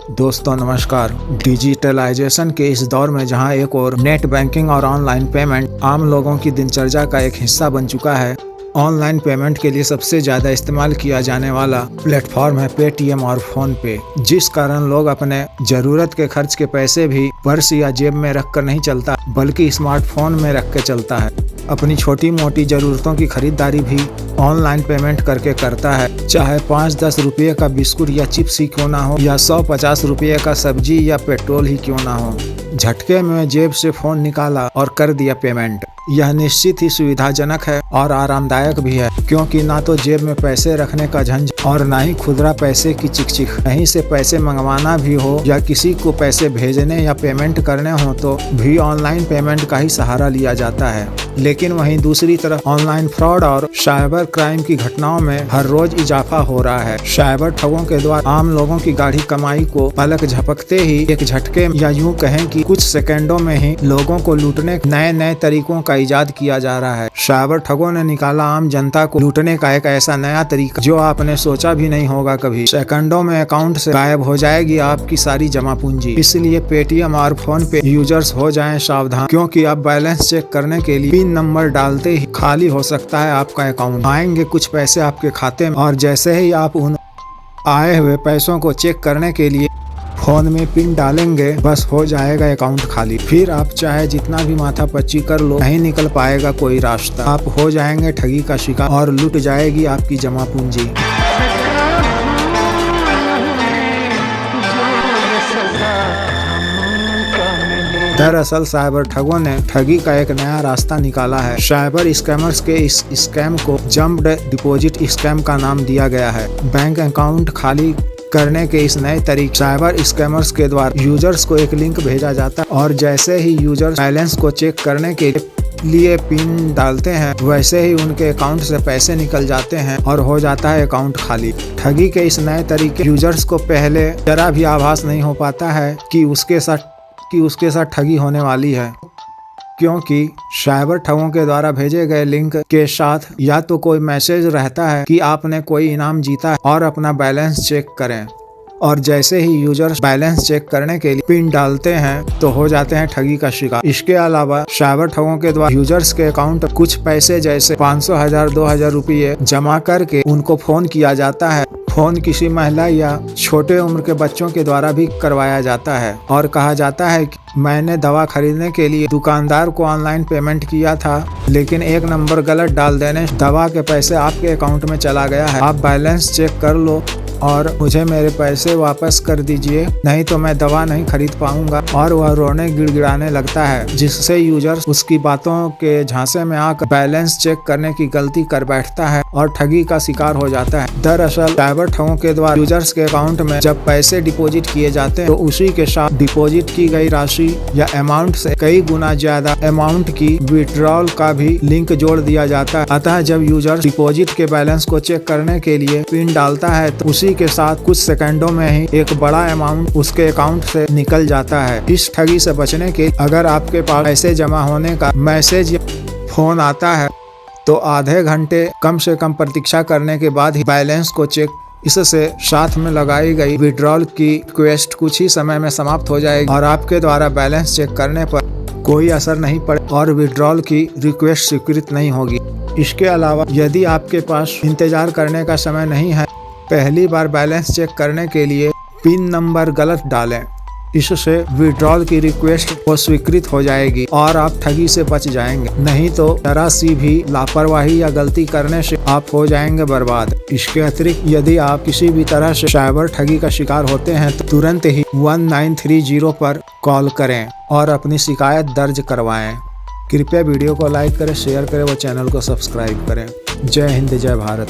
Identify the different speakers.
Speaker 1: दोस्तों नमस्कार। डिजिटलाइजेशन के इस दौर में जहां एक और नेट बैंकिंग और ऑनलाइन पेमेंट आम लोगों की दिनचर्या का एक हिस्सा बन चुका है, ऑनलाइन पेमेंट के लिए सबसे ज़्यादा इस्तेमाल किया जाने वाला प्लेटफॉर्म है पेटीएम और फ़ोन पे, जिस कारण लोग अपने ज़रूरत के खर्च के पैसे भी पर्स या जेब में रख कर नहीं चलता, बल्कि स्मार्टफोन में रख के चलता है। अपनी छोटी मोटी ज़रूरतों की खरीदारी भी ऑनलाइन पेमेंट करके करता है, चाहे 5-10 रुपये का बिस्कुट या चिप्स ही क्यों ना हो, या 100-50 रुपये का सब्जी या पेट्रोल ही क्यों ना हो। झटके में जेब से फ़ोन निकाला और कर दिया पेमेंट। यह निश्चित ही सुविधाजनक है और आरामदायक भी है, क्योंकि ना तो जेब में पैसे रखने का झंझट और ना ही खुदरा पैसे की चिकचिक। कहीं से पैसे मंगवाना भी हो या किसी को पैसे भेजने या पेमेंट करने हो तो भी ऑनलाइन पेमेंट का ही सहारा लिया जाता है। लेकिन वहीं दूसरी तरफ ऑनलाइन फ्रॉड और साइबर क्राइम की घटनाओं में हर रोज इजाफा हो रहा है। साइबर ठगों के द्वारा आम लोगों की गाढ़ी कमाई को पलक झपकते ही एक झटके या यूं कहें कि कुछ सेकंडों में ही लोगों को लूटने नए नए तरीकों का इजाद किया जा रहा है। साइबर ठगों ने निकाला आम जनता को लूटने का एक ऐसा नया तरीका जो आपने सोचा भी नहीं होगा कभी। सेकंडों में अकाउंट से गायब हो जाएगी आपकी सारी जमा पूंजी। इसलिए पेटीएम और फोन पे यूजर्स हो जाएं सावधान, क्योंकि अब बैलेंस चेक करने के लिए पिन नंबर डालते ही खाली हो सकता है आपका अकाउंट। आएंगे कुछ पैसे आपके खाते में और जैसे ही आप उन आए हुए पैसों को चेक करने के लिए फोन में पिन डालेंगे, बस हो जाएगा अकाउंट खाली। फिर आप चाहे जितना भी माथापच्ची कर लो, नहीं निकल पाएगा कोई रास्ता। आप हो जाएंगे ठगी का शिकार और लुट जाएगी आपकी जमा पूंजी। दरअसल साइबर ठगों ने ठगी का एक नया रास्ता निकाला है। साइबर स्कैमर्स के इस स्कैम को जंप्ड डिपॉजिट स्कैम का नाम दिया गया है। बैंक अकाउंट खाली करने के इस नए तरीके साइबर स्कैमर्स के द्वारा यूजर्स को एक लिंक भेजा जाता है और जैसे ही यूजर्स बैलेंस को चेक करने के लिए पिन डालते हैं, वैसे ही उनके अकाउंट से पैसे निकल जाते हैं और हो जाता है अकाउंट खाली। ठगी के इस नए तरीके यूजर्स को पहले जरा भी आभास नहीं हो पाता है कि उसके साथ ठगी होने वाली है, क्योंकि साइबर ठगों के द्वारा भेजे गए लिंक के साथ या तो कोई मैसेज रहता है कि आपने कोई इनाम जीता है और अपना बैलेंस चेक करें, और जैसे ही यूजर्स बैलेंस चेक करने के लिए पिन डालते हैं तो हो जाते हैं ठगी का शिकार। इसके अलावा साइबर ठगों के द्वारा यूजर्स के अकाउंट कुछ पैसे जैसे 500, 1000, 2000 रुपये जमा करके उनको फोन किया जाता है। फोन किसी महिला या छोटे उम्र के बच्चों के द्वारा भी करवाया जाता है और कहा जाता है कि मैंने दवा खरीदने के लिए दुकानदार को ऑनलाइन पेमेंट किया था, लेकिन एक नंबर गलत डाल देने दवा के पैसे आपके अकाउंट में चला गया है। आप बैलेंस चेक कर लो और मुझे मेरे पैसे वापस कर दीजिए, नहीं तो मैं दवा नहीं खरीद पाऊंगा। और वह रोने गिड़गिड़ाने लगता है, जिससे यूजर उसकी बातों के झांसे में आकर बैलेंस चेक करने की गलती कर बैठता है और ठगी का शिकार हो जाता है। दरअसल साइबर ठगों के द्वारा यूजर्स के अकाउंट में जब पैसे डिपॉजिट किए जाते हैं तो उसी के साथ डिपॉजिट की गई राशि या अमाउंट से कई गुना ज्यादा अमाउंट की विड्रॉल का भी लिंक जोड़ दिया जाता है। अतः जब यूजर डिपॉजिट के बैलेंस को चेक करने के लिए पिन डालता है तो उसी के साथ कुछ सेकंडों में ही एक बड़ा अमाउंट उसके अकाउंट से निकल जाता है। इस ठगी से बचने के अगर आपके पास पैसे जमा होने का मैसेज या फोन आता है तो आधे घंटे कम से कम प्रतीक्षा करने के बाद ही बैलेंस को चेक। इससे साथ में लगाई गई विड्रॉल की रिक्वेस्ट कुछ ही समय में समाप्त हो जाएगी और आपके द्वारा बैलेंस चेक करने पर कोई असर नहीं पड़े और विड्रॉल की रिक्वेस्ट स्वीकृत नहीं होगी। इसके अलावा यदि आपके पास इंतजार करने का समय नहीं है, पहली बार बैलेंस चेक करने के लिए पिन नंबर गलत डालें। इससे विड्रॉल की रिक्वेस्ट वो स्वीकृत हो जाएगी और आप ठगी से बच जाएंगे। नहीं तो जरा सी भी लापरवाही या गलती करने से आप हो जाएंगे बर्बाद। इसके अतिरिक्त यदि आप किसी भी तरह से साइबर ठगी का शिकार होते हैं तो तुरंत ही 1930 पर कॉल करें और अपनी शिकायत दर्ज करवाएं। कृपया वीडियो को लाइक करें, शेयर करें व चैनल को सब्सक्राइब करें। जय हिंद, जय भारत।